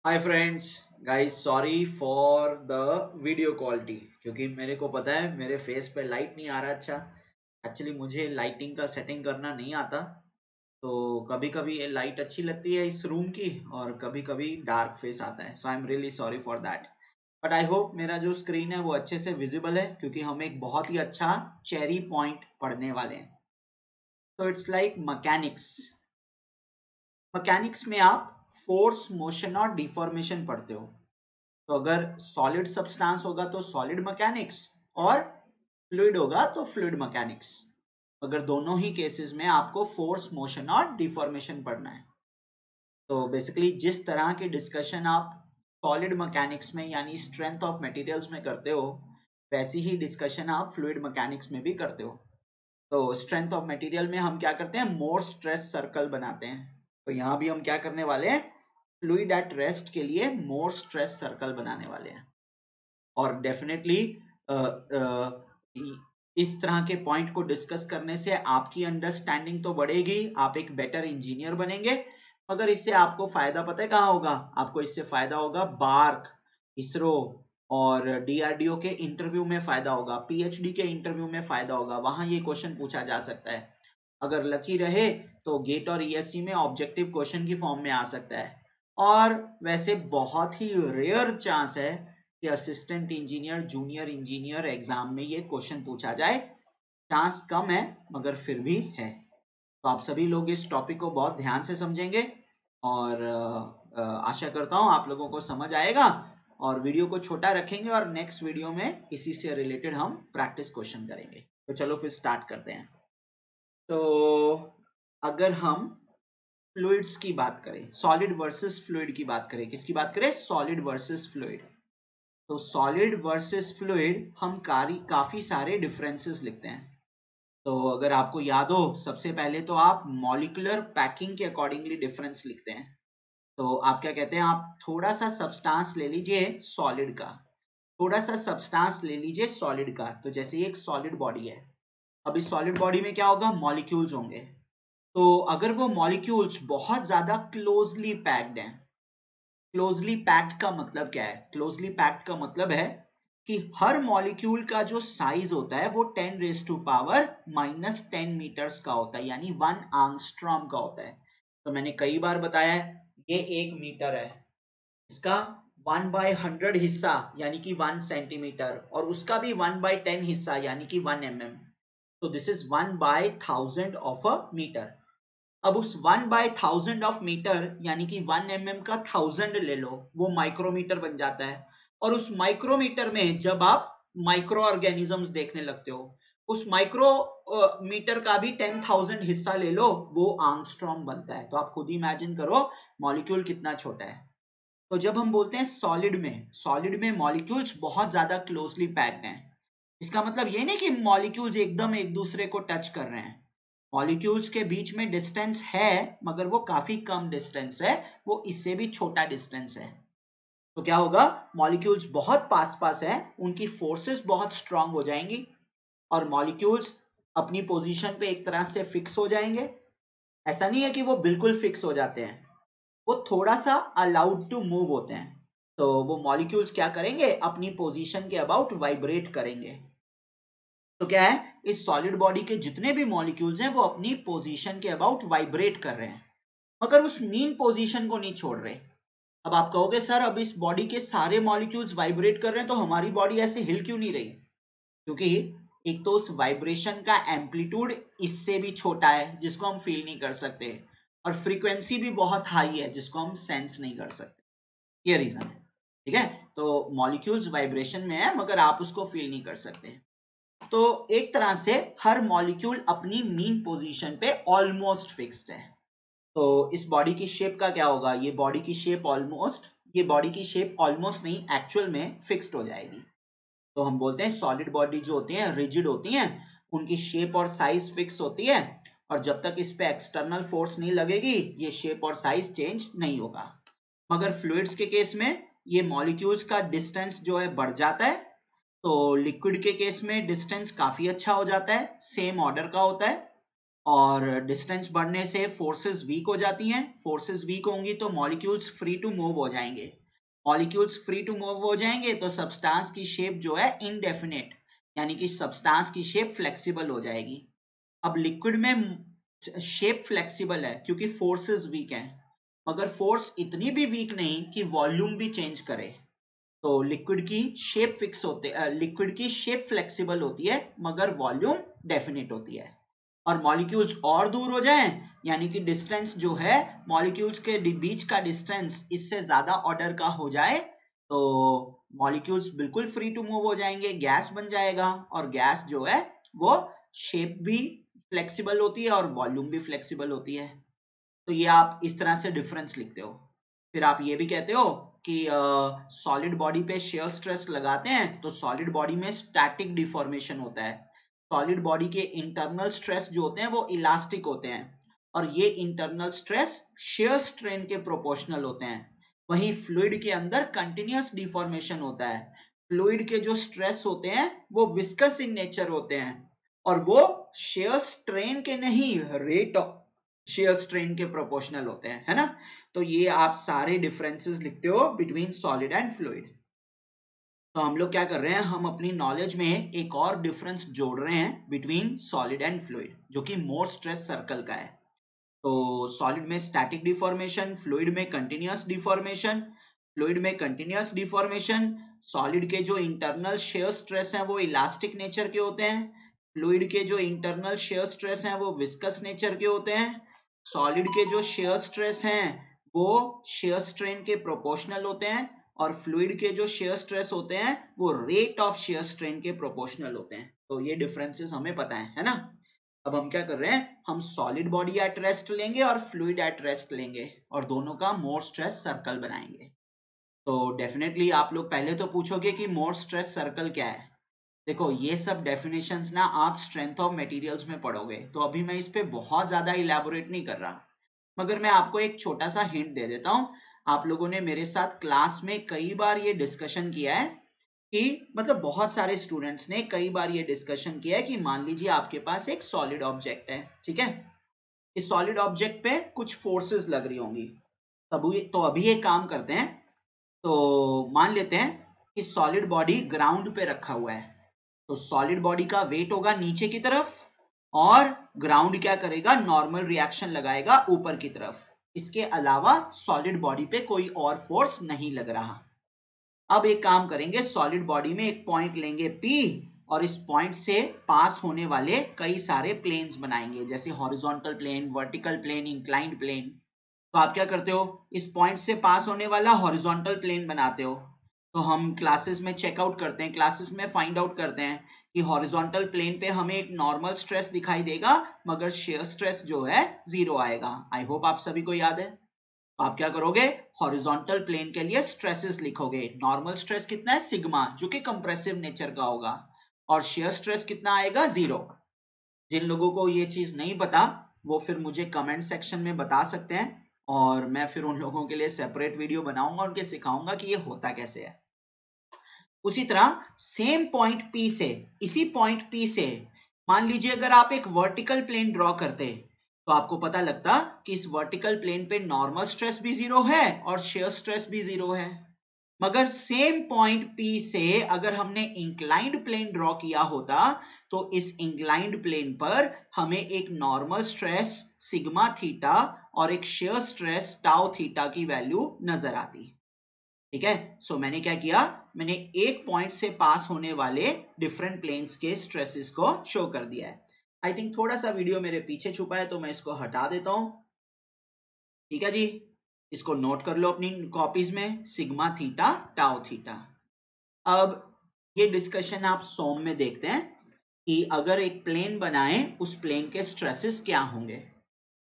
Hi friends guys, sorry for the video quality. क्योंकि मेरे को पता है मेरे फेस पे लाइट नहीं आ रहा। अच्छा, एक्चुअली मुझे लाइटिंग का सेटिंग करना नहीं आता। तो कभी कभी ये लाइट अच्छी लगती है इस रूम की और कभी कभी डार्क फेस आता है। So I am really sorry for that. But I hope मेरा जो स्क्रीन है वो अच्छे से विजिबल है, क्योंकि हम एक बहुत ही अच्छा चेरी पॉइंट पढ़ने वाले हैं। तो इट्स लाइक मैकेनिक्स। मैकेनिक्स में आप फोर्स, मोशन और डिफॉर्मेशन पढ़ते हो। तो अगर सॉलिड सब्सटेंस होगा तो सॉलिड मैकेनिक्स, और फ्लूइड होगा तो फ्लूइड मैकेनिक्स। अगर दोनों ही केसेस में आपको फोर्स, मोशन और डिफॉर्मेशन पढ़ना है। तो बेसिकली जिस तरह की डिस्कशन आप सॉलिड मैकेनिक्स में यानी स्ट्रेंथ ऑफ मटेरियल्स में करते हो, वैसी ही डिस्कशन आप फ्लूइड मैकेनिक्स में भी करते हो। तो स्ट्रेंथ ऑफ मटेरियल में हम क्या करते हैं, मोर स्ट्रेस सर्कल बनाते हैं। तो यहाँ भी हम क्या करने वाले हैं, फ्लूइड एट रेस्ट के लिए मोर स्ट्रेस सर्कल बनाने वाले हैं। और डेफिनेटली इस तरह के पॉइंट को डिस्कस करने से आपकी अंडरस्टैंडिंग तो बढ़ेगी, आप एक बेटर इंजीनियर बनेंगे। मगर इससे आपको फायदा पता है कहाँ होगा? आपको इससे फायदा होगा बार्क, इसरो और डीआरडीओ के इंटरव्यू में फायदा होगा, पीएचडी के इंटरव्यू में फायदा होगा। वहां ये क्वेश्चन पूछा जा सकता है। अगर लकी रहे तो गेट और ईएससी में ऑब्जेक्टिव क्वेश्चन की फॉर्म में आ सकता है। और वैसे बहुत ही रेयर चांस है कि assistant engineer, junior engineer exam में ये क्वेश्चन पूछा जाए। चांस कम है मगर फिर भी है। तो आप सभी लोग इस टॉपिक को बहुत ध्यान से समझेंगे और आशा करता हूँ आप लोगों को समझ आएगा। और वीडियो को छोटा रखेंगे और नेक्स्ट वीडियो में इसी से रिलेटेड हम प्रैक्टिस क्वेश्चन करेंगे। तो चलो फिर स्टार्ट करते हैं। तो अगर हम फ्लूइड्स की बात करें, सॉलिड वर्सेस फ्लूइड की बात करें, किसकी बात करें? Solid versus fluid. तो सॉलिड वर्सेस फ्लूइड हम काफी सारे डिफरेंसेस लिखते हैं। तो अगर आपको याद हो, सबसे पहले तो आप मॉलिक्यूलर पैकिंग के अकॉर्डिंगली डिफरेंस लिखते हैं। तो आप क्या कहते हैं, आप थोड़ा सा सब्सटेंस ले लीजिए सॉलिड का, थोड़ा सा सब्सटेंस ले लीजिए सॉलिड का। तो जैसे ये एक सॉलिड बॉडी है, अब इस सॉलिड बॉडी में क्या होगा, मॉलिक्यूल्स होंगे। तो अगर वो मॉलिक्यूल्स बहुत ज्यादा क्लोजली पैक्ड हैं, क्लोजली पैक्ड का मतलब क्या है? क्लोजली पैक्ड का मतलब है कि हर मॉलिक्यूल का जो साइज होता है वो 10 raise to power minus 10 metres का होता है, यानी 1 एंगस्ट्रॉम का होता है। तो मैंने कई बार बताया है, ये 1 मीटर है, इसका 1/100 हिस्सा यानी कि 1 सेंटीमीटर, और उसका भी 1/10 हिस्सा यानी कि 1 mm। तो this is 1/1000 of a metre. अब उस 1/1000 ऑफ मीटर यानी कि 1 mm का 1000 ले लो, वो माइक्रोमीटर बन जाता है। और उस माइक्रोमीटर में जब आप माइक्रो ऑर्गेनिजम्स देखने लगते हो, उस माइक्रो मीटर का भी 10,000 हिस्सा ले लो, वो एंगस्ट्रॉम बनता है। तो आप खुद इमेजिन करो मॉलिक्यूल कितना छोटा है। तो जब हम बोलते हैं सॉलिड में मॉलिक्यूल्स बहुत ज्यादा क्लोजली पैक्ड हैं, इसका मतलब ये नहीं कि मॉलिक्यूल्स एकदम एक दूसरे को टच कर रहे हैं। मॉलिक्यूल्स के बीच में डिस्टेंस है, मगर वो काफी कम डिस्टेंस है, वो इससे भी छोटा डिस्टेंस है। तो क्या होगा, मॉलिक्यूल्स बहुत पास पास है, उनकी फोर्सेस बहुत स्ट्रांग हो जाएंगी और मॉलिक्यूल्स अपनी पोजीशन पे एक तरह से फिक्स हो जाएंगे। ऐसा नहीं है कि वो बिल्कुल फिक्स हो जाते हैं, वो थोड़ा सा अलाउड टू मूव होते हैं। तो वो मॉलिक्यूल्स क्या करेंगे, अपनी पोजीशन के अबाउट वाइब्रेट करेंगे। तो क्या है, इस सॉलिड बॉडी के जितने भी मॉलिक्यूल्स हैं वो अपनी पोजीशन के अबाउट वाइब्रेट कर रहे हैं, मगर उस मीन पोजीशन को नहीं छोड़ रहे। अब आप कहोगे सर, अब इस बॉडी के सारे मॉलिक्यूल्स वाइब्रेट कर रहे हैं तो हमारी बॉडी ऐसे हिल क्यों नहीं रही? क्योंकि एक तो उस वाइब्रेशन का एम्पलीट्यूड इससे भी छोटा है जिसको हम फील नहीं कर सकते, और फ्रीक्वेंसी भी बहुत हाई है जिसको हम सेंस नहीं कर सकते। ये रीजन है। ठीक है, तो मॉलिक्यूल्स वाइब्रेशन में है मगर आप उसको फील नहीं कर सकते। तो एक तरह से हर मॉलिक्यूल अपनी मीन पोजीशन पे ऑलमोस्ट फिक्स्ड है। तो इस बॉडी की शेप का क्या होगा, ये बॉडी की शेप ऑलमोस्ट नहीं, एक्चुअल में फिक्स्ड हो जाएगी। तो हम बोलते हैं सॉलिड बॉडी जो होती है रिजिड होती हैं, उनकी शेप और साइज फिक्स होती है, और जब तक इस पे एक्सटर्नल फोर्स नहीं लगेगी ये शेप और साइज चेंज नहीं होगा। मगर फ्लूइड्स के केस में ये मॉलिक्यूल्स का डिस्टेंस जो है बढ़ जाता है। तो लिक्विड के केस में डिस्टेंस काफी अच्छा हो जाता है, सेम ऑर्डर का होता है। और डिस्टेंस बढ़ने से फोर्सेस वीक हो जाती हैं। फोर्सेस वीक होंगी तो मॉलिक्यूल्स फ्री टू मूव हो जाएंगे। मॉलिक्यूल्स फ्री टू मूव हो जाएंगे तो सब्सटेंस की शेप जो है इनडेफिनेट, यानी कि सब्सटेंस की शेप फ्लेक्सिबल हो जाएगी। अब लिक्विड में शेप फ्लेक्सिबल है क्योंकि फोर्सेस वीक हैं, मगर फोर्स इतनी भी वीक नहीं कि वॉल्यूम भी चेंज करे। तो लिक्विड की शेप फिक्स होते लिक्विड की शेप फ्लेक्सिबल होती है मगर वॉल्यूम डेफिनेट होती है। और मॉलिक्यूल्स और दूर हो जाएं, यानी कि डिस्टेंस जो है मॉलिक्यूल्स के बीच का डिस्टेंस इससे ज्यादा ऑर्डर का हो जाए तो मॉलिक्यूल्स बिल्कुल फ्री टू मूव हो जाएंगे, गैस बन जाएगा। और गैस जो है वो शेप भी फ्लेक्सिबल होती है और वॉल्यूम भी फ्लेक्सिबल होती है। तो ये आप इस तरह से डिफरेंस लिखते हो। फिर आप ये भी कहते हो कि सॉलिड बॉडी पे शेयर स्ट्रेस लगाते हैं तो सॉलिड बॉडी में स्टैटिक डिफॉर्मेशन होता है। सॉलिड बॉडी के इंटरनल स्ट्रेस जो होते हैं वो इलास्टिक होते हैं और ये इंटरनल स्ट्रेस शेयर स्ट्रेन के प्रोपोर्शनल होते हैं। वहीं फ्लूइड के अंदर कंटिन्यूअस डिफॉर्मेशन होता है। फ्लूइड के जो स्ट्रेस होते हैं वो विस्कस इन नेचर होते हैं और वो शेयर स्ट्रेन के नहीं, रेट ऑफ शेयर स्ट्रेन के प्रोपोर्शनल होते हैं, है ना। तो ये आप सारे डिफरेंसेस लिखते हो बिटवीन सॉलिड एंड फ्लूइड। तो हम लोग क्या कर रहे हैं, हम अपनी नॉलेज में एक और डिफरेंस जोड़ रहे हैं बिटवीन सॉलिड एंड फ्लूइड, जो कि मोर स्ट्रेस सर्कल का है। तो सॉलिड में स्टैटिक डिफॉर्मेशन, फ्लूइड में कंटिन्यूअस डिफॉर्मेशन। फ्लूइड में कंटिन्यूअस डिफॉर्मेशन, सॉलिड के जो इंटरनल शेयर स्ट्रेस हैं वो इलास्टिक नेचर के होते हैं। फ्लूइड के जो इंटरनल शेयर स्ट्रेस हैं वो विस्कस नेचर के होते हैं। सॉलिड के जो शेयर स्ट्रेस हैं वो शेयर स्ट्रेन के प्रोपोर्शनल होते हैं और फ्लूइड के जो शेयर स्ट्रेस होते हैं वो रेट ऑफ शेयर स्ट्रेन के प्रोपोर्शनल होते हैं। तो ये डिफरेंसेस हमें पता है ना। अब हम क्या कर रहे हैं, हम सॉलिड बॉडी एट रेस्ट लेंगे और फ्लूइड एट रेस्ट लेंगे और दोनों का मोर स्ट्रेस सर्कल बनाएंगे। तो डेफिनेटली आप लोग पहले तो पूछोगे कि मोर स्ट्रेस सर्कल क्या है। देखो ये सब डेफिनेशंस ना आप स्ट्रेंथ ऑफ मटेरियल्स में पढ़ोगे, तो अभी मैं इस पे बहुत ज्यादा इलेबोरेट नहीं कर रहा, मगर मैं आपको एक छोटा सा हिंट दे देता हूँ। आप लोगों ने मेरे साथ क्लास में कई बार ये डिस्कशन किया है कि मतलब बहुत सारे स्टूडेंट्स ने कई बार ये डिस्कशन किया है कि मान लीजिए आपके पास एक सॉलिड ऑब्जेक्ट है, ठीक है। इस सॉलिड ऑब्जेक्ट पे कुछ फोर्सेस लग रही होंगी। तो अभी एक काम करते हैं, तो मान लेते हैं कि सॉलिड बॉडी ग्राउंड पे रखा हुआ है। तो सॉलिड बॉडी का वेट होगा नीचे की तरफ और ग्राउंड क्या करेगा, नॉर्मल रिएक्शन लगाएगा ऊपर की तरफ। इसके अलावा सॉलिड बॉडी पे कोई और फोर्स नहीं लग रहा। अब एक काम करेंगे, सॉलिड बॉडी में एक पॉइंट लेंगे P और इस पॉइंट से पास होने वाले कई सारे प्लेन्स बनाएंगे, जैसे horizontal plane, vertical plane, inclined plane. तो आप क्या करते हो, इस पॉइंट से पास होने वाला हॉरिजॉन्टल प्लेन बनाते हो। तो हम क्लासेस में चेकआउट करते हैं, क्लासेस में फाइंड आउट करते हैं कि हॉरिजॉन्टल प्लेन पे हमें एक नॉर्मल स्ट्रेस दिखाई देगा मगर शेयर स्ट्रेस जो है 0 आएगा। आई होप आप सभी को याद है। आप क्या करोगे, हॉरिजॉन्टल प्लेन के लिए स्ट्रेसेस लिखोगे। नॉर्मल स्ट्रेस कितना है, सिग्मा, जो कि कंप्रेसिव नेचर का होगा, और शेयर स्ट्रेस कितना आएगा, 0। जिन लोगों को ये चीज नहीं पता वो फिर मुझे कमेंट सेक्शन में बता सकते हैं और मैं फिर उन लोगों के लिए सेपरेट वीडियो बनाऊंगा, उनके सिखाऊंगा कि ये होता कैसे है। उसी तरह सेम पॉइंट P से, इसी पॉइंट P से मान लीजिए अगर आप एक वर्टिकल प्लेन ड्रॉ करते तो आपको पता लगता कि इस वर्टिकल प्लेन पे नॉर्मल स्ट्रेस भी 0 है और शेयर स्ट्रेस भी 0 है। मगर सेम पॉइंट P से अगर हमने इंक्लाइंड प्लेन ड्रॉ किया होता तो इस इंक्लाइंड प्लेन पर हमें एक नॉर्मल स्ट्रेस सिग्मा थीटा और एक शेयर स्ट्रेस टाउ थीटा की वैल्यू नजर आती। ठीक है, सो मैंने क्या किया, मैंने एक पॉइंट से पास होने वाले डिफरेंट प्लेन्स के स्ट्रेसेस को शो कर दिया है। आई थिंक थोड़ा सा वीडियो मेरे पीछे छुपा है तो मैं इसको हटा देता हूं। ठीक है जी, इसको नोट कर लो अपनी कॉपीज में, सिग्मा थीटा टाउ थीटा। अब ये डिस्कशन आप सोम में देखते हैं कि अगर एक प्लेन बनाए उस प्लेन के स्ट्रेसेस क्या होंगे।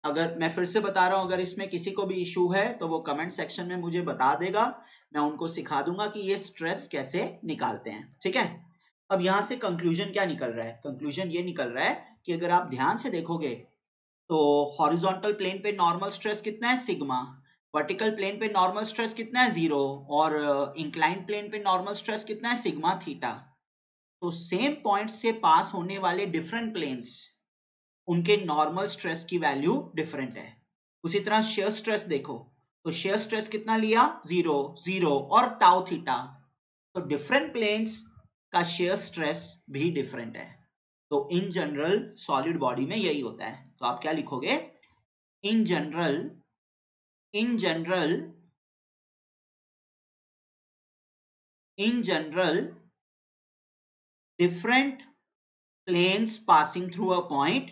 अगर मैं फिर से बता रहा हूं, अगर इसमें किसी को भी इशू है तो वो कमेंट सेक्शन में मुझे बता देगा, मैं उनको सिखा दूंगा कि ये स्ट्रेस कैसे निकालते हैं। ठीक है, अब यहां से कंक्लूजन क्या निकल रहा है, कंक्लूजन ये निकल रहा है कि अगर आप ध्यान से देखोगे तो हॉरिजॉन्टल प्लेन पे नॉर्मल स्ट्रेस कितना है, सिग्मा। वर्टिकल प्लेन पे नॉर्मल स्ट्रेस कितना है, 0। और इंक्लाइंड प्लेन पे नॉर्मल स्ट्रेस कितना है, सिग्मा थीटा। तो सेम पॉइंट से पास होने वाले डिफरेंट प्लेन्स उनके नॉर्मल स्ट्रेस की वैल्यू डिफरेंट है। उसी तरह शेयर स्ट्रेस देखो, तो शेयर स्ट्रेस कितना लिया, 0 0 और टाउ थीटा, तो डिफरेंट प्लेन्स का शेयर स्ट्रेस भी डिफरेंट है। तो इन जनरल सॉलिड बॉडी में यही होता है। तो आप क्या लिखोगे, in general in general different planes passing through a point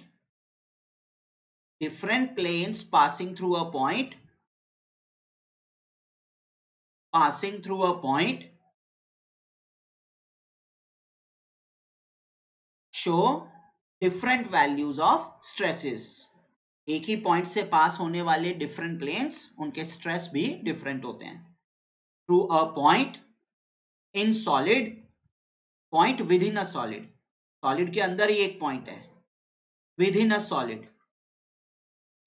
show different values of stresses। एक ही पॉइंट से पास होने वाले डिफरेंट प्लेन्स, उनके स्ट्रेस भी डिफरेंट होते हैं। Through a point in solid, point within a solid, solid के अंदर ही एक पॉइंट है, within a solid,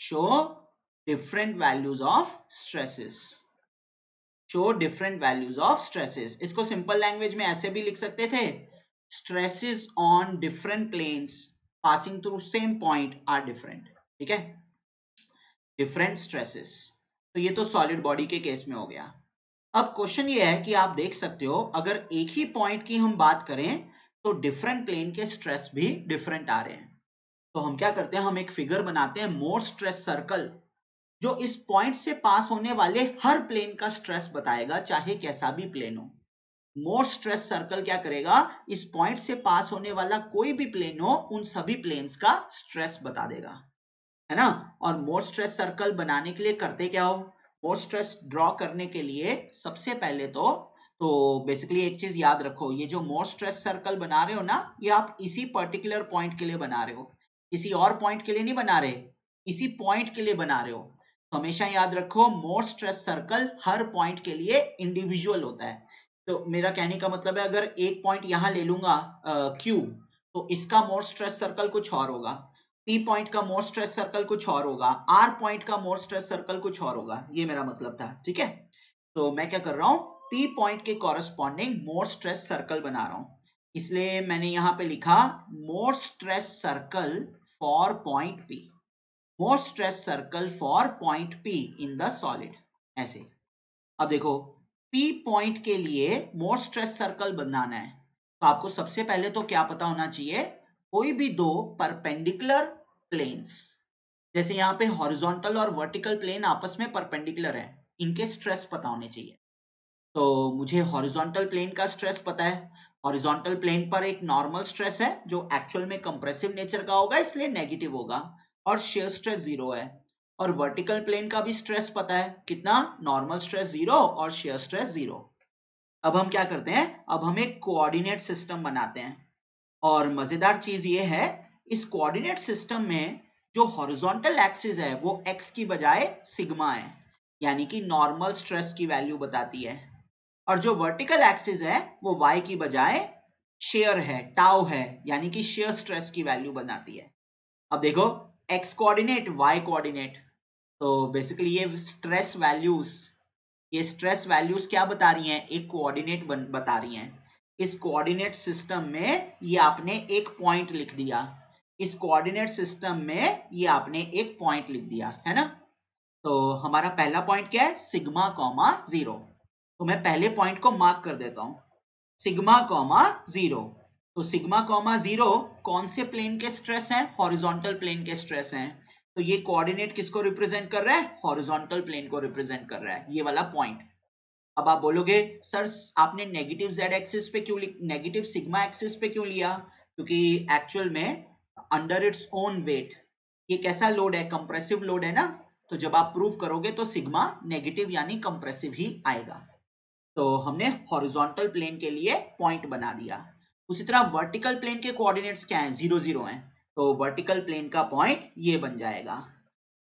show different values of stresses, show different values of stresses. इसको सिंपल लैंग्वेज में ऐसे भी लिख सकते थे, stresses on different planes passing through same point are different. ठीक है, डिफरेंट स्ट्रेसेस। तो ये तो सॉलिड बॉडी के केस में हो गया। अब क्वेश्चन ये है कि आप देख सकते हो, अगर एक ही पॉइंट की हम बात करें तो डिफरेंट प्लेन के स्ट्रेस भी डिफरेंट आ रहे हैं। तो हम क्या करते हैं, हम एक फिगर बनाते हैं, मोर स्ट्रेस सर्कल, जो इस पॉइंट से पास होने वाले हर प्लेन का स्ट्रेस बताएगा, चाहे कैसा भी प्लेन हो। मोर स्ट्रेस सर्कल क्या करेगा, इस पॉइंट से पास होने वाला कोई भी प्लेन हो, उन सभी प्लेन्स का स्ट्रेस बता देगा, है ना। और मोर स्ट्रेस सर्कल बनाने के लिए करते क्या हो, मोर स्ट्रेस ड्रॉ करने के लिए सबसे पहले तो बेसिकली एक चीज याद रखो, ये जो मोर स्ट्रेस सर्कल बना रहे हो ना, ये आप इसी पर्टिकुलर पॉइंट के लिए बना रहे हो, किसी और पॉइंट के लिए नहीं बना रहे, इसी पॉइंट के लिए बना रहे हो। तो हमेशा याद रखो, मोर स्ट्रेस सर्कल हर पॉइंट के लिए इंडिविजुअल होता है। तो मेरा कहने का मतलब है, अगर एक पॉइंट यहां ले लूंगा Q, तो इसका मोर स्ट्रेस सर्कल कुछ और होगा, P पॉइंट का मोर स्ट्रेस सर्कल कुछ और होगा, R पॉइंट का मोर स्ट्रेस सर्कल कुछ और होगा, ये मेरा मतलब था। ठीक है, तो मैं क्या कर रहा हूं, P पॉइंट के कॉरेस्पॉन्डिंग मोर स्ट्रेस सर्कल बना रहा हूं, इसलिए मैंने यहां पे लिखा more stress circle for point P, more stress circle for point P in the solid, ऐसे। अब देखो, P पॉइंट के लिए मोर स्ट्रेस सर्कल बनाना है, तो आपको सबसे पहले तो क्या पता होना चाहिए, कोई भी दो परपेंडिकुलर प्लेन्स, जैसे यहाँ पे हॉरिजॉन्टल और वर्टिकल प्लेन आपस में परपेंडिकुलर है, इनके स्ट्रेस पता होने चाहिए। तो मुझे हॉरिजॉन्टल प्लेन का स्ट्रेस पता है, हॉरिजॉन्टल प्लेन पर एक नॉर्मल स्ट्रेस है जो एक्चुअल में कंप्रेसिव नेचर का होगा, इसलिए नेगेटिव होगा, और शेयर स्ट्रेस 0 है। और वर्टिकल प्लेन का भी स्ट्रेस पता है, कितना, नॉर्मल स्ट्रेस 0 और शेयर स्ट्रेस 0। अब हम क्या करते हैं, अब हम एक कोऑर्डिनेट सिस्टम बनाते हैं, और मजेदार चीज ये है, इस कोऑर्डिनेट सिस्टम में जो हॉरिजॉन्टल एक्सिस है वो x की बजाय सिग्मा है, यानी कि नॉर्मल स्ट्रेस की वैल्यू बताती है, और जो वर्टिकल एक्सिस है वो y की बजाय शेयर है, टाउ है, यानी कि शेयर स्ट्रेस की वैल्यू बनाती है। अब देखो, x कोऑर्डिनेट, y कोऑर्डिनेट, तो बेसिकली ये स्ट्रेस वैल्यूज क्या बता रही हैं, एक कोऑर्डिनेट बता रही हैं। इस कोऑर्डिनेट सिस्टम में ये आपने एक पॉइंट लिख दिया, इस कोऑर्डिनेट सिस्टम में ये आपने एक पॉइंट लिख दिया, है ना। तो हमारा पहला पॉइंट क्या है, सिग्मा कॉमा 0, तो मैं पहले पॉइंट को मार्क कर देता हूं, सिग्मा कॉमा 0। तो सिग्मा कॉमा 0 कौन से प्लेन के स्ट्रेस हैं, हॉरिजॉन्टल प्लेन के स्ट्रेस हैं, तो ये कोऑर्डिनेट किसको रिप्रेजेंट कर रहा है, हॉरिजॉन्टल प्लेन को रिप्रेजेंट कर रहा है, ये वाला पॉइंट। अब आप बोलोगे सर आपने नेगेटिव z एक्सिस पे क्यों, नेगेटिव सिग्मा एक्सिस पे क्यों लिया, क्योंकि एक्चुअल में अंडर इट्स ओन वेट ये कैसा लोड है, कंप्रेसिव लोड है ना, तो जब आप प्रूव करोगे तो सिग्मा नेगेटिव यानी कंप्रेसिव ही आएगा। तो हमने हॉरिजॉन्टल प्लेन के लिए पॉइंट बना दिया। उसी तरह वर्टिकल प्लेन के कोऑर्डिनेट्स क्या हैं, 0 0 हैं, तो वर्टिकल प्लेन का पॉइंट ये बन जाएगा।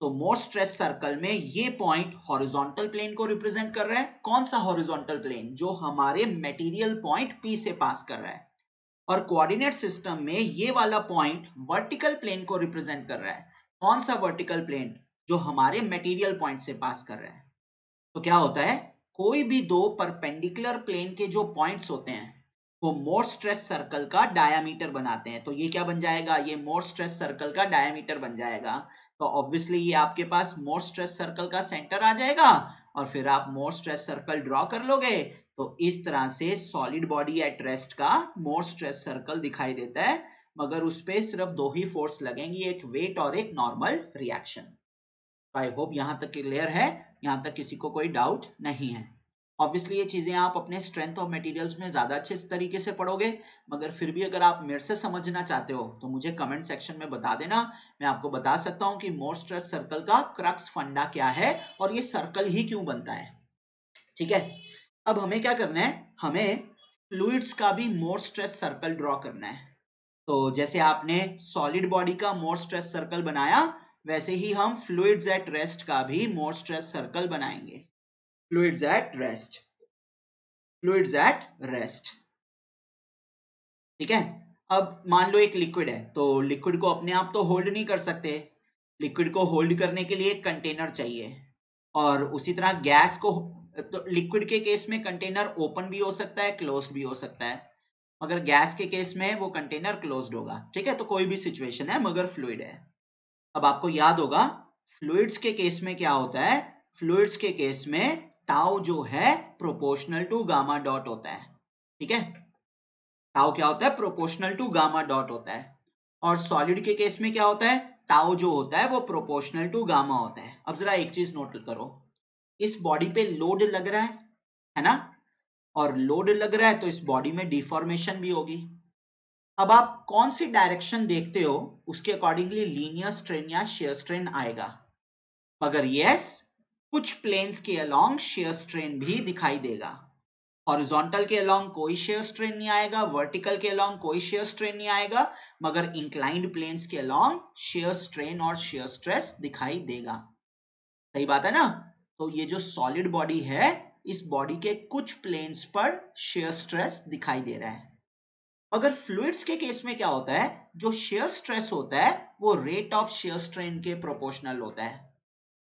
तो मोर स्ट्रेस सर्कल में ये पॉइंट हॉरिजॉन्टल प्लेन को रिप्रेजेंट कर रहा है, कौन सा हॉरिजॉन्टल प्लेन, जो हमारे मटेरियल पॉइंट P से पास कर रहा है, और कोऑर्डिनेट सिस्टम में ये वाला पॉइंट वर्टिकल प्लेन को रिप्रेजेंट कर रहा है, कौन सा वर्टिकल प्लेन, जो हमारे मटेरियल पॉइंट से पास कर रहा है। तो क्या होता है, कोई भी दो परपेंडिकुलर प्लेन के जो पॉइंट्स होते हैं, वो मोर स्ट्रेस सर्कल का डायामीटर बनाते हैं। तो ये क्या बन जाएगा, ये मोर स्ट्रेस सर्कल का डायामीटर बन जाएगा। तो ऑब्वियसली ये आपके पास मोर स्ट्रेस सर्कल का सेंटर आ जाएगा और फिर आप मोर स्ट्रेस सर्कल ड्रॉ कर लोगे। तो इस तरह से सॉलिड बॉडी एट रेस्ट का मोर स्ट्रेस सर्कल दिखाई देता है, मगर उस पे सिर्फ दो ही फोर्स लगेंगी, एक वेट और एक नॉर्मल रिएक्शन। आई होप यहां तक क्लियर है, यहां तक किसी को कोई डाउट नहीं है। ऑब्वियसली ये चीजें आप अपने स्ट्रेंथ ऑफ मटेरियल्स में ज्यादा अच्छे तरीके से पढ़ोगे, मगर फिर भी अगर आप मेरे से समझना चाहते हो तो मुझे कमेंट सेक्शन में बता देना। मैं आपको बता सकता हूं कि मोर स्ट्रेस सर्कल का क्रक्स फंडा क्या है और ये सर्कल ही क्यों बनता है। ठीक है, अब हमें क्या करना है, हमें फ्लूइड्स का भी मोर स्ट्रेस सर्कल ड्रॉ करना है। तो जैसे आपने सॉलिड बॉडी का मोर स्ट्रेस सर्कल बनाया, वैसे ही हम फ्लूइड्स एट रेस्ट का भी मोर स्ट्रेस सर्कल बनाएंगे। Fluids at rest, fluids at rest. ठीक है, अब मान लो एक लिक्विड है, तो लिक्विड को अपने आप तो होल्ड नहीं कर सकते, लिक्विड को होल्ड करने के लिए एक कंटेनर चाहिए। और उसी तरह गैस को, तो लिक्विड के केस में कंटेनर ओपन भी हो सकता है, क्लोज्ड भी हो सकता है, मगर गैस के केस में वो कंटेनर क्लोज्ड होगा। ठीक है, तो कोई भी सिचुएशन है मगर फ्लूइड है। अब आपको याद होगा फ्लूइड्स के केस में क्या होता है, फ्लूइड्स के केस में टाउ जो है प्रोपोर्शनल टू गामा डॉट होता है। ठीक है, टाउ क्या होता है, प्रोपोर्शनल टू गामा डॉट होता है। और सॉलिड के केस में क्या होता है, टाउ जो होता है वो प्रोपोर्शनल टू गामा होता है। अब जरा एक चीज नोट करो, इस बॉडी पे लोड लग रहा है ना, और लोड लग रहा है तो इस बॉडी में डिफॉर्मेशन भी होगी। अब आप कौन सी डायरेक्शन देखते हो उसके अकॉर्डिंगली लीनियर स्ट्रेन या शेयर स्ट्रेन आएगा, मगर यस कुछ प्लेन्स के अलोंग शेयर स्ट्रेन भी दिखाई देगा। हॉरिजॉन्टल के अलोंग कोई शेयर स्ट्रेन नहीं आएगा, वर्टिकल के अलोंग कोई शेयर स्ट्रेन नहीं आएगा, मगर इंक्लाइंड प्लेन्स के अलोंग शेयर स्ट्रेन और शेयर स्ट्रेस दिखाई देगा। सही बात है ना। तो ये जो सॉलिड बॉडी है, इस बॉडी के कुछ प्लेन्स पर शेयर स्ट्रेस दिखाई दे रहा है। अगर फ्लूइड्स के केस में क्या होता है, जो शेयर स्ट्रेस होता है वो रेट ऑफ शेयर स्ट्रेन के प्रोपोर्शनल होता है।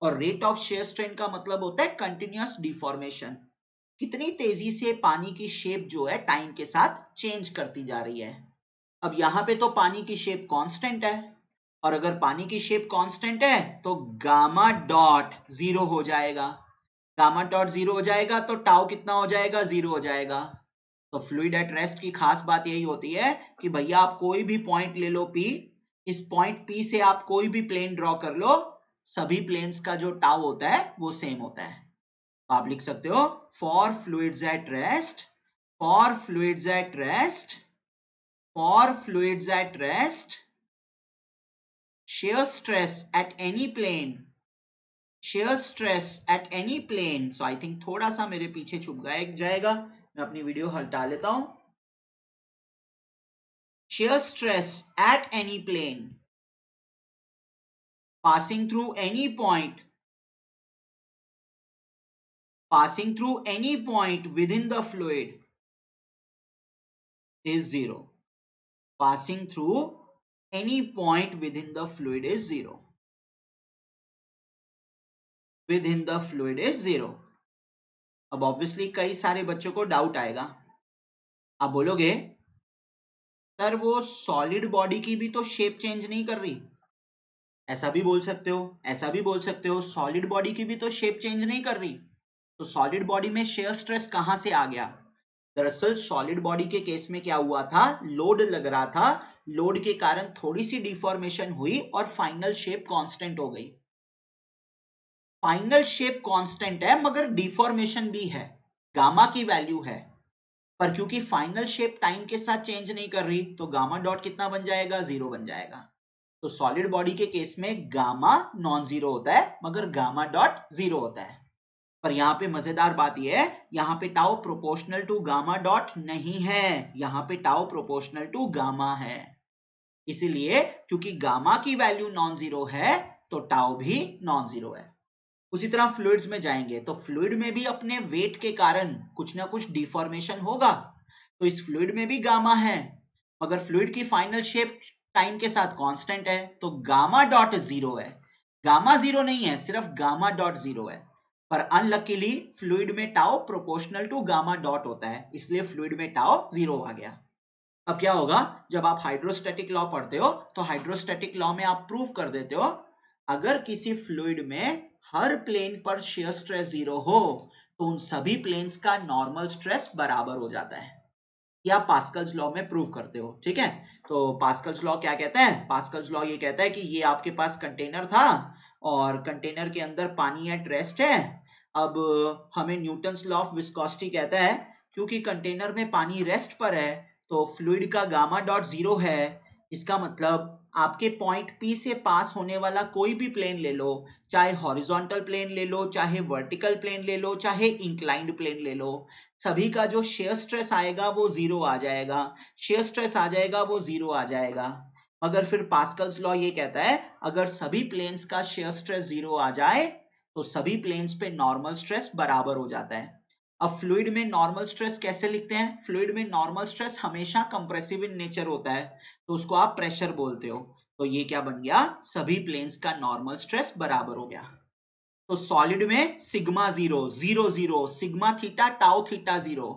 और रेट ऑफ शेयर स्ट्रेन का मतलब होता है कंटिन्यूअस डिफॉर्मेशन, कितनी तेजी से पानी की शेप जो है टाइम के साथ चेंज करती जा रही है। अब यहाँ पे तो पानी की शेप कांस्टेंट है, और अगर पानी की शेप कांस्टेंट है तो गामा डॉट जीरो हो जाएगा। गामा डॉट जीरो हो जाएगा तो टाउ कितना हो जाएगा, जीरो हो जाएगा। तो फ्लूइड एट रेस्ट की खास बात यही होती है कि भैया आप कोई भी पॉइंट ले लो P, इस पॉइंट P से आप कोई भी प्लेन ड्रॉ कर लो, सभी प्लेन्स का जो टाउ होता है वो सेम होता है। आप लिख सकते हो for fluids at rest, for fluids at rest, for fluids at rest, shear stress at any plane, shear stress at any plane। so I think थोड़ा सा मेरे पीछे छुप जाएगा, मैं अपनी वीडियो हटा लेता हूं। shear stress at any plane passing through any point, passing through any point within the fluid is zero, passing through any point within the fluid is zero, within the fluid is zero। अब obviously कई सारे बच्चों को doubt आएगा, आप बोलोगे sir वो solid body की भी तो शेप चेंज नहीं कर रही। ऐसा भी बोल सकते हो, ऐसा भी बोल सकते हो, सॉलिड बॉडी की भी तो शेप चेंज नहीं कर रही, तो सॉलिड बॉडी में शेयर स्ट्रेस कहां से आ गया। दरअसल सॉलिड बॉडी के केस में क्या हुआ था, लोड लग रहा था, लोड के कारण थोड़ी सी डिफॉर्मेशन हुई और फाइनल शेप कांस्टेंट हो गई। फाइनल शेप कांस्टेंट है मगर डिफॉर्मेशन भी है, गामा की वैल्यू है, पर क्योंकि फाइनल शेप टाइम के साथ चेंज नहीं कर रही तो गामा डॉट कितना बन जाएगा, जीरो बन जाएगा। तो सॉलिड बॉडी के केस में गामा नॉन जीरो होता है मगर गामा डॉट जीरो होता है। पर यहाँ पे मजेदार बात यह है, यहाँ पे tau proportional to gamma dot नहीं है, यहाँ पे टाउ प्रोपोर्शनल टू गामा है। इसीलिए क्योंकि गामा की वैल्यू नॉन जीरो है तो टाउ भी नॉन जीरो है। उसी तरह फ्लूइड्स में जाएंगे तो फ्लूइड में भी अपने वेट के कारण कुछ ना कुछ डिफॉर्मेशन होगा, तो इस फ्लूइड में भी गामा है, मगर फ्लूइड की फाइनल शेप टाइम के साथ कांस्टेंट है, तो गामा डॉट जीरो है। गामा जीरो नहीं है, सिर्फ गामा डॉट जीरो है। पर अनलकीली फ्लूइड में tau proportional to gamma dot होता है, इसलिए फ्लूइड में टाउ 0 आ गया। अब क्या होगा, जब आप हाइड्रोस्टैटिक लॉ पढ़ते हो तो हाइड्रोस्टैटिक लॉ में आप प्रूव कर देते हो अगर किसी फ्लूइड में हर प्लेन पर शियर स्ट्रेस 0 हो तो उन सभी प्लेन्स का नॉर्मल स्ट्रेस बराबर हो जाता है। या पास्कल्स लॉ में प्रूव करते हो, ठीक है। तो पास्कल्स लॉ क्या कहता है, पास्कल्स लॉ ये कहता है कि ये आपके पास कंटेनर था और कंटेनर के अंदर पानी एट रेस्ट है। अब हमें न्यूटन्स लॉ ऑफ विस्कोसिटी कहता है क्योंकि कंटेनर में पानी रेस्ट पर है तो फ्लूइड का गामा डॉट 0 है। इसका मतलब आपके पॉइंट P से पास होने वाला कोई भी प्लेन ले लो, चाहे हॉरिजॉन्टल प्लेन ले लो, चाहे वर्टिकल प्लेन ले लो, चाहे इंक्लाइंड प्लेन ले लो, सभी का जो शेयर स्ट्रेस आएगा वो 0 आ जाएगा, शेयर स्ट्रेस आ जाएगा वो 0 आ जाएगा। मगर फिर पास्कल्स लॉ ये कहता है अगर सभी प्लेन्स का शेयर स्ट्रेस 0 आ जाए तो सभी प्लेन्स पे नॉर्मल स्ट्रेस बराबर हो जाता है। अब फ्लूइड में नॉर्मल स्ट्रेस कैसे लिखते हैं, फ्लूइड में नॉर्मल स्ट्रेस हमेशा कंप्रेसिव इन नेचर होता है तो उसको आप प्रेशर बोलते हो। तो ये क्या बन गया, सभी प्लेन्स का नॉर्मल स्ट्रेस बराबर हो गया। तो सॉलिड में sigma 0 0 0 sigma theta tau theta 0,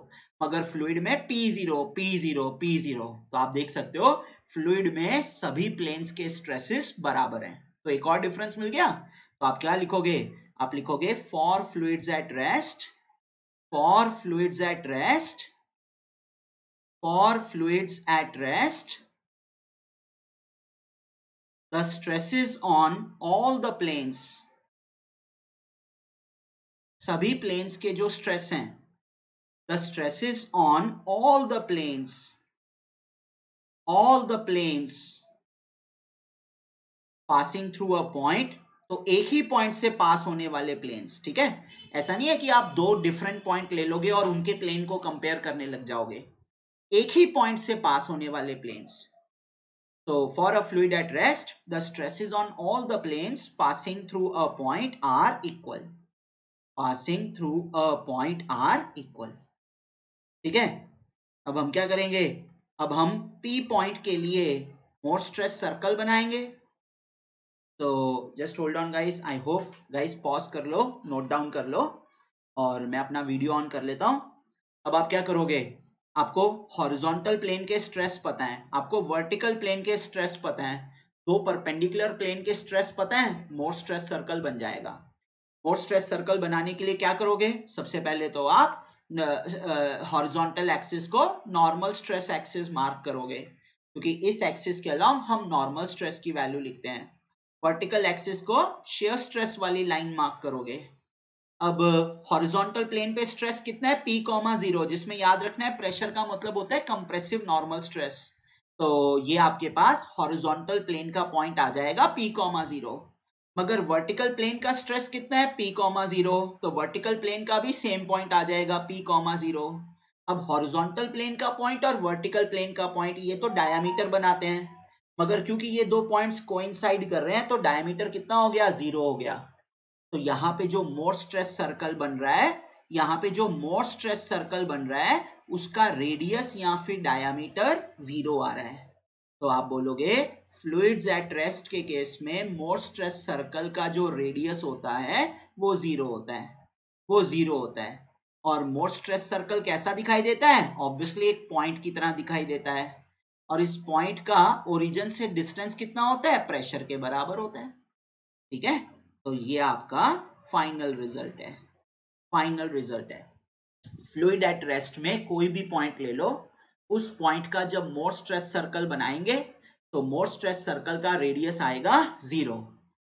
मगर फ्लूइड में P0 P0 P0। तो आप देख सकते हो फ्लूइड में सभी प्लेन्स के स्ट्रेसेस बराबर हैं। तो एक और डिफरेंस मिल गया। तो आप क्या लिखोगे, आप लिखोगे for fluids at rest, for fluids at rest, for fluids at rest, the stresses on all the planes, सभी planes के जो stress हैं, the stresses on all the planes passing through a point, तो एक ही पॉइंट से पास होने वाले प्लेन्स, ठीक है। ऐसा नहीं है कि आप दो डिफरेंट पॉइंट ले लोगे और उनके प्लेन को कंपेयर करने लग जाओगे, एक ही पॉइंट से पास होने वाले planes. So for a fluid at rest, the stresses on all the planes passing through a point are equal. Passing through a point are equal. ठीक है। अब हम क्या करेंगे, अब हम P पॉइंट के लिए मोर स्ट्रेस सर्कल बनाएंगे। तो just hold on guys, I hope guys pause कर लो, नोट डाउन कर लो और मैं अपना वीडियो ऑन कर लेता हूं। अब आप क्या करोगे, आपको हॉरिजॉन्टल प्लेन के स्ट्रेस पता है, आपको वर्टिकल प्लेन के स्ट्रेस पता है, दो परपेंडिकुलर प्लेन के स्ट्रेस पता है, मोर स्ट्रेस सर्कल बन जाएगा। मोर स्ट्रेस सर्कल बनाने के लिए क्या करोगे, सबसे पहले तो आप हॉरिजॉन्टल एक्सिस को नॉर्मल स्ट्रेस एक्सिस मार्क करोगे क्योंकि इस एक्सिस के अलावा हम नॉर्मल स्ट्रेस की वैल्यू लिखते हैं। वर्टिकल एक्सिस को शेयर स्ट्रेस वाली लाइन मार्क करोगे। अब हॉरिजॉन्टल प्लेन पे स्ट्रेस कितना है P,0, जिसमें याद रखना है प्रेशर का मतलब होता है कंप्रेसिव नॉर्मल स्ट्रेस। तो ये आपके पास हॉरिजॉन्टल प्लेन का पॉइंट आ जाएगा P,0। मगर वर्टिकल प्लेन का स्ट्रेस कितना है P,0, तो वर्टिकल प्लेन का भी सेम पॉइंट आ जाएगा P,0। अब हॉरिजॉन्टल प्लेन का पॉइंट और वर्टिकल प्लेन का पॉइंट ये तो डायमीटर बनाते हैं, मगर क्योंकि ये दो पॉइंट्स कोइंसाइड कर रहे हैं तो डायमीटर कितना हो गया, 0 हो गया। तो यहाँ पे जो मोर स्ट्रेस सर्कल बन रहा है, यहाँ पे जो मोर स्ट्रेस सर्कल बन रहा है उसका रेडियस या फिर डायमीटर 0 आ रहा है। तो आप बोलोगे फ्लूइड्स एट रेस्ट के केस में मोर स्ट्रेस सर्कल का जो रेडियस होता है वो 0 होता है, वो 0 होता है। और मोर स्ट्रेस सर्कल कैसा दिखाई देता है, ऑब्वियसली एक पॉइंट की तरह दिखाई देता है और इस पॉइंट का ओरिजिन से डिस्टेंस कितना होता है, प्रेशर के बराबर होता है, ठीक है। तो ये आपका फाइनल रिजल्ट है, फाइनल रिजल्ट है। फ्लूइड एट रेस्ट में कोई भी पॉइंट ले लो, उस पॉइंट का जब मोर स्ट्रेस सर्कल बनाएंगे तो मोर स्ट्रेस सर्कल का रेडियस आएगा 0।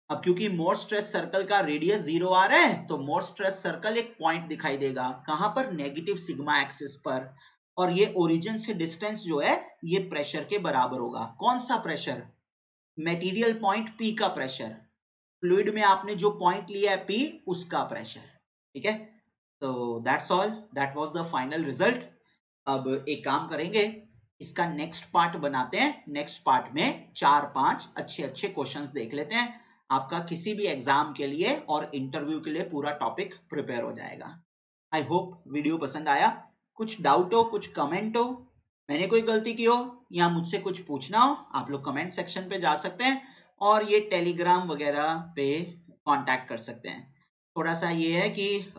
अब क्योंकि मोर स्ट्रेस सर्कल का रेडियस 0 आ रहा है तो मोर स्ट्रेस सर्कल एक पॉइंट दिखाई देगा, कहां पर, नेगेटिव सिग्मा एक्सिस पर। और ये ओरिजिन से डिस्टेंस जो है ये प्रेशर के बराबर होगा। कौन सा प्रेशर, मटेरियल पॉइंट P का प्रेशर, फ्लूइड में आपने जो पॉइंट लिया है P उसका प्रेशर, ठीक है। तो that's all, that was the final result. अब एक काम करेंगे, इसका नेक्स्ट पार्ट बनाते हैं, नेक्स्ट पार्ट में 4-5 अच्छे अच्छे क्वेश्चंस देख लेते हैं, आपका किसी भी एग्जाम के लिए और इंटरव्यू के लिए पूरा टॉपिक प्रिपेयर हो जाएगा। आई होप वीडियो पसंद आया। कुछ डाउट हो, कुछ कमेंट हो, मैंने कोई गलती की हो या मुझसे कुछ पूछना हो, आप लोग कमेंट सेक्शन पे जा सकते हैं और ये टेलीग्राम वगैरह पे कांटेक्ट कर सकते हैं। थोड़ा सा ये है कि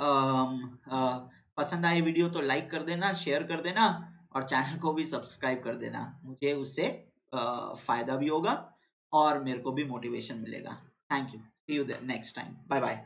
पसंद आए वीडियो तो लाइक कर देना, शेयर कर देना और चैनल को भी सब्सक्राइब कर देना। मुझे उससे फायदा भी होगा और मेरे को भी मोटिवेशन मिलेगा। Thank you, see you next time, bye bye.